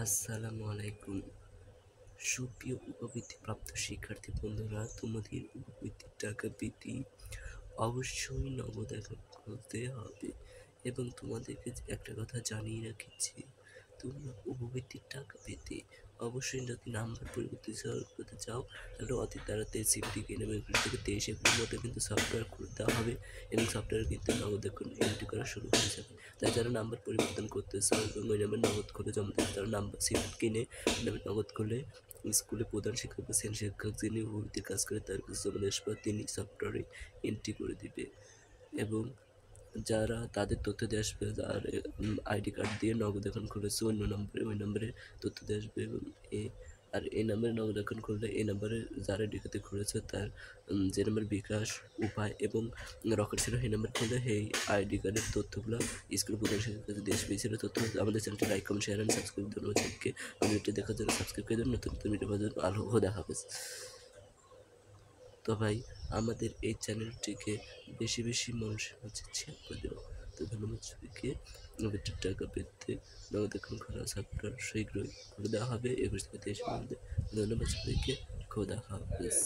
আসসালামু আলাইকুম। সুপ্রিয় উপবৃত্তিপ্রাপ্ত শিক্ষার্থী বন্ধুরা, তোমাদের উপবৃত্তির টাকা পেতে অবশ্যই নগদ অ্যাকাউন্ট খুলতে হবে এবং তোমাদেরকে একটা কথা জানিয়ে রাখছি, তোমরা উপবৃত্তির টাকা পেতে অবশ্যই যদি নাম্বার পরিবর্তন করতে চাও তাহলে অতি তাড়াতাড়ি সিমটি কিনে 21 থেকে 23 এপ্রিলের মধ্যে কিন্তু সফটওয়্যার খুলে দেওয়া হবে এবং সফটওয়্যার কিন্তু নগদ অ্যাকাউন্ট এন্ট্রি করা শুরু হয়ে যাবে। তাই যারা নাম্বার পরিবর্তন করতে চাও এবং ওই নাম্বার নগদ করে জমা দিতে তারা নাম্বার সিম কিনে নাম্বার নগদ করলে স্কুলে প্রধান শিক্ষক বা শ্রেণী শিক্ষক যিনি উপবৃত্তির কাজ করে তার কাছে জমা দেওয়ার পর তিনি সফটওয়্যারে এন্ট্রি করে দিবে এবং যারা তাদের তথ্য দিয়ে আসবে, যার আইডি কার্ড দিয়ে নগদ অ্যাকাউন্ট খুলেছে অন্য নম্বরে, ওই নম্বরে তথ্য দিয়ে আসবে এবং এই নাম্বারে নগদ অ্যাকাউন্ট খুললে এই নাম্বারে যারা আইডি কার্ডে খুলেছে তার যে নাম্বার বিকাশ উপায় এবং রকেট ছিল সেই নাম্বার খুললে সেই আইডি কার্ডের তথ্যগুলো স্কুল প্রধান শিক্ষকের কাছে দেশ পেয়েছিল তথ্য। আমাদের চ্যানেলটি like comment share and subscribe ধন্যবাদ সবাইকে। ভিডিওটি দেখার জন্য সাবস্ক্রাইব করে দেবেন, নতুন নতুন ভিডিও পাওয়ার জন্য আলো দেখা হবে। তো ভাই, আমাদের এই চ্যানেলটিকে বেশি বেশি মানুষের মাঝে শেয়ার করে দেবো। তো ধন্যবাদ সবাইকে। নগদের টাকা পেতে নগদ অ্যাকাউন্ট খোলা সফটওয়্যার শীঘ্রই করে দেওয়া হবে 21 থেকে 23 এর মধ্যে। ধন্যবাদ সবাইকে। খোদা হাফেজ।